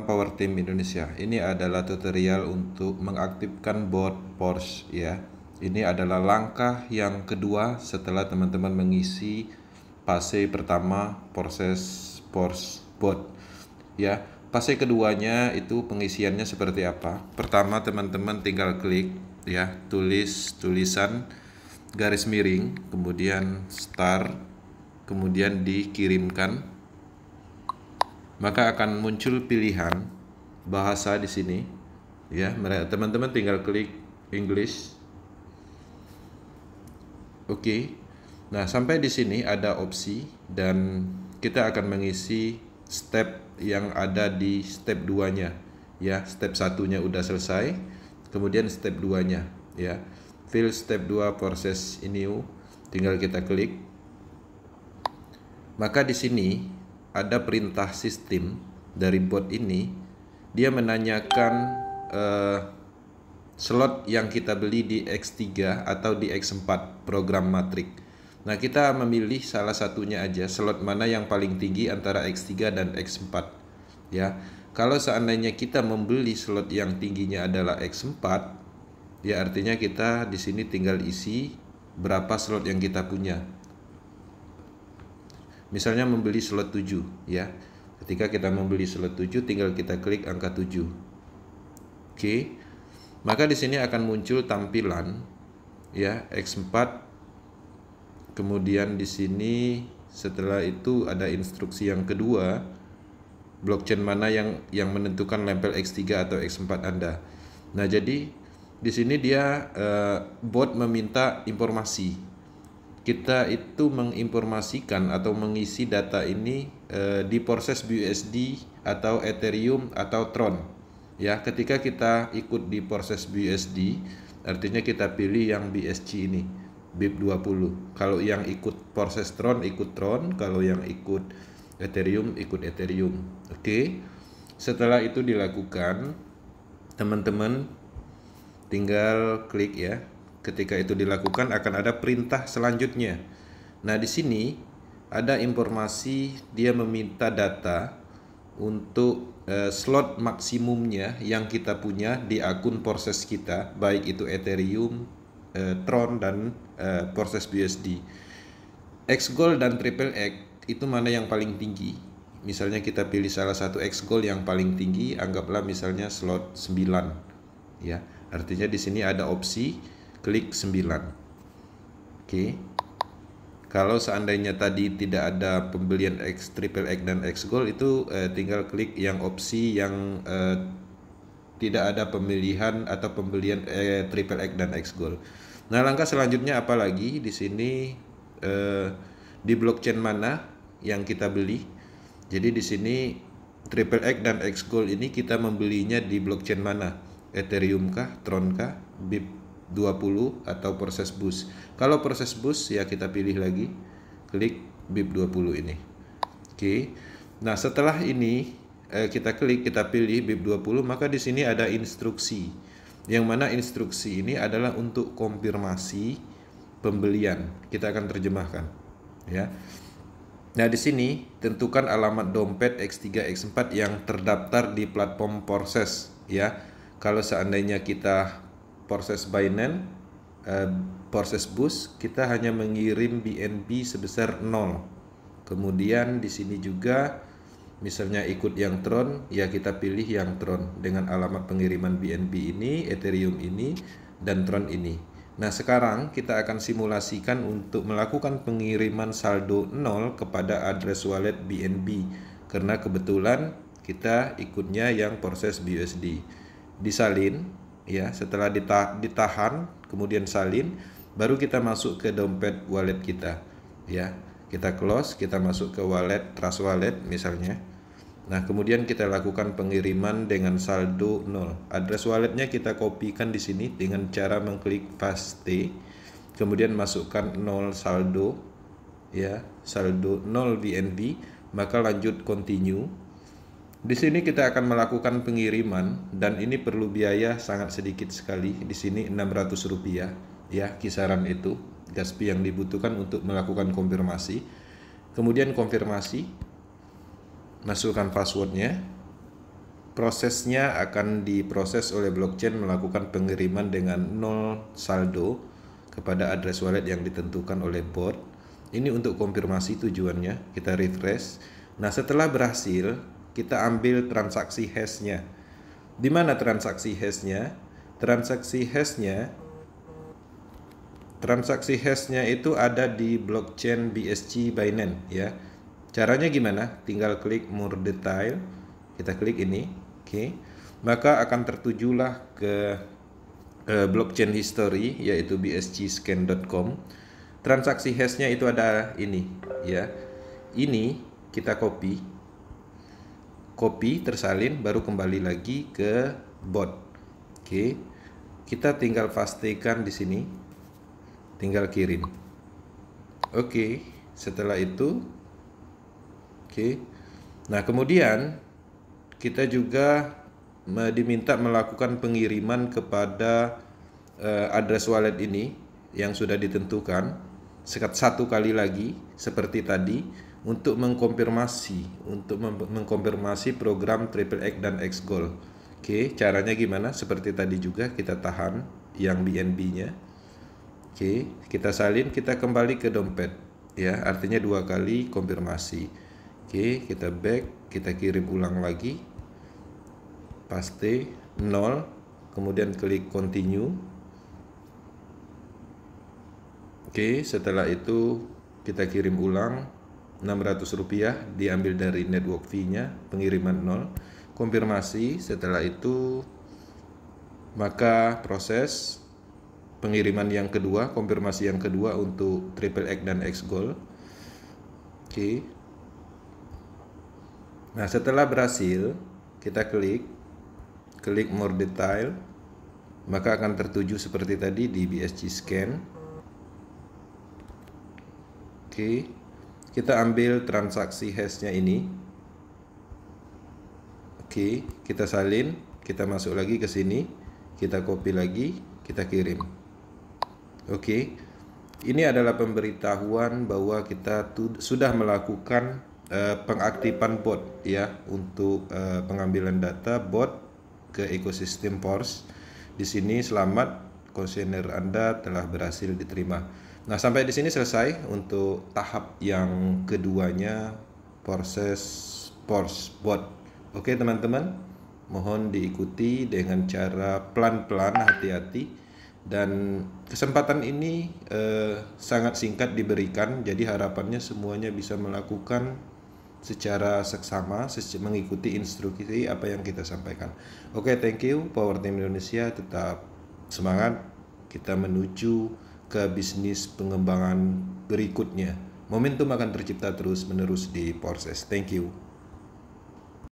Power Team Indonesia. Ini adalah tutorial untuk mengaktifkan bot Porsche ya. Ini adalah langkah yang kedua setelah teman-teman mengisi fase pertama proses Porsche bot ya. Fase keduanya itu pengisiannya seperti apa? Pertama teman-teman tinggal klik ya, tulisan garis miring, kemudian start, kemudian dikirimkan. Maka akan muncul pilihan bahasa di sini ya. Teman-teman tinggal klik English. Oke. Nah, sampai di sini ada opsi dan kita akan mengisi step yang ada di step 2-nya ya. Step 1-nya udah selesai, kemudian step 2-nya ya. Fill step 2 proses new, tinggal kita klik. Maka di sini ada perintah sistem dari bot ini. Dia menanyakan slot yang kita beli di X3 atau di X4 program matrik. Nah, kita memilih salah satunya aja, slot mana yang paling tinggi antara X3 dan X4 ya. Kalau seandainya kita membeli slot yang tingginya adalah X4 ya, artinya kita di sini tinggal isi berapa slot yang kita punya. Misalnya membeli slot 7 ya. Ketika kita membeli slot 7 tinggal kita klik angka 7. Oke. Maka di sini akan muncul tampilan ya X4. Kemudian di sini setelah itu ada instruksi yang kedua, blockchain mana yang menentukan label X3 atau X4 Anda. Nah, jadi di sini dia bot meminta informasi. Kita itu menginformasikan atau mengisi data ini di proses BUSD atau Ethereum atau Tron ya. Ketika kita ikut di proses BUSD, artinya kita pilih yang BSC ini, BIP20. Kalau yang ikut proses Tron ikut Tron, kalau yang ikut Ethereum ikut Ethereum. Oke. Setelah itu dilakukan, teman-teman tinggal klik ya. Ketika itu dilakukan akan ada perintah selanjutnya. Nah, di sini ada informasi, dia meminta data untuk slot maksimumnya yang kita punya di akun proses kita, baik itu Ethereum, Tron dan proses BUSD. Xgold dan Triple X itu mana yang paling tinggi? Misalnya kita pilih salah satu Xgold yang paling tinggi, anggaplah misalnya slot 9 ya. Artinya di sini ada opsi klik 9. Oke. Kalau seandainya tadi tidak ada pembelian X Triple X dan X Gold, itu tinggal klik yang opsi yang tidak ada pemilihan atau pembelian Triple X dan X Gold. Nah, langkah selanjutnya apa lagi? Di sini di blockchain mana yang kita beli. Jadi di sini Triple X dan X Gold ini kita membelinya di blockchain mana? Ethereum kah, Tron kah, BIP20 atau proses boost. Kalau proses boost ya kita pilih lagi, klik BIP20 ini. Oke. Nah, setelah ini kita klik, kita pilih BIP20, maka di sini ada instruksi. Yang mana instruksi ini adalah untuk konfirmasi pembelian. Kita akan terjemahkan ya. Nah, di sini tentukan alamat dompet X3 X4 yang terdaftar di platform proses ya. Kalau seandainya kita proses Binance, proses boost, kita hanya mengirim BNB sebesar 0. Kemudian di sini juga misalnya ikut yang Tron, ya kita pilih yang Tron dengan alamat pengiriman BNB ini, Ethereum ini, dan Tron ini. Nah, sekarang kita akan simulasikan untuk melakukan pengiriman saldo 0 kepada address wallet BNB, karena kebetulan kita ikutnya yang proses BUSD. Disalin ya, setelah ditahan kemudian salin, baru kita masuk ke dompet wallet kita ya. Kita close, kita masuk ke wallet, Trust Wallet misalnya. Nah, kemudian kita lakukan pengiriman dengan saldo 0. Address walletnya kita kopikan di sini dengan cara mengklik paste, kemudian masukkan 0 saldo ya, saldo 0 BNB, maka lanjut continue. Di sini kita akan melakukan pengiriman dan ini perlu biaya sangat sedikit sekali. Di sini Rp600 ya, kisaran itu gas fee yang dibutuhkan untuk melakukan konfirmasi. Kemudian konfirmasi, masukkan passwordnya, prosesnya akan diproses oleh blockchain melakukan pengiriman dengan 0 saldo kepada address wallet yang ditentukan oleh bot. Ini untuk konfirmasi tujuannya, kita refresh. Nah, setelah berhasil, kita ambil transaksi hashnya. Di mana transaksi hashnya? Transaksi hashnya itu ada di blockchain BSC Binance ya. Caranya gimana? Tinggal klik more detail. Kita klik ini, oke. Maka akan tertujulah ke blockchain history yaitu bscscan.com. Transaksi hashnya itu ada ini ya. Ini kita copy tersalin, baru kembali lagi ke bot. Oke. Kita tinggal pastikan di sini. Tinggal kirim. Oke, setelah itu oke. Nah, kemudian kita juga diminta melakukan pengiriman kepada address wallet ini yang sudah ditentukan satu kali lagi seperti tadi untuk mengkonfirmasi program Triple X dan X Gold. Oke, caranya gimana? Seperti tadi juga kita tahan yang BNB-nya. Oke, kita salin, kita kembali ke dompet ya, artinya 2 kali konfirmasi. Oke, kita back, kita kirim ulang lagi. Paste 0, kemudian klik continue. Oke, setelah itu kita kirim ulang Rp600, diambil dari network fee-nya, pengiriman 0. Konfirmasi, setelah itu maka proses pengiriman yang kedua, konfirmasi yang kedua untuk Triple X dan X Gold. Oke. Nah, setelah berhasil, kita klik more detail, maka akan tertuju seperti tadi di BSC Scan. Oke. Kita ambil transaksi hashnya ini. Oke, kita salin, kita masuk lagi ke sini, kita copy lagi, kita kirim. Oke, ini adalah pemberitahuan bahwa kita sudah melakukan pengaktifan bot ya untuk pengambilan data bot ke ekosistem Pors. Di sini selamat, kuesioner Anda telah berhasil diterima. Nah, sampai di sini selesai untuk tahap yang keduanya proses Pors bot. Oke teman-teman, mohon diikuti dengan cara pelan-pelan, hati-hati. Dan kesempatan ini sangat singkat diberikan, jadi harapannya semuanya bisa melakukan secara seksama, mengikuti instruksi apa yang kita sampaikan. Oke, thank you Power Team Indonesia, tetap semangat, kita menuju ke bisnis pengembangan berikutnya. Momentum akan tercipta terus-menerus di Porses. Thank you.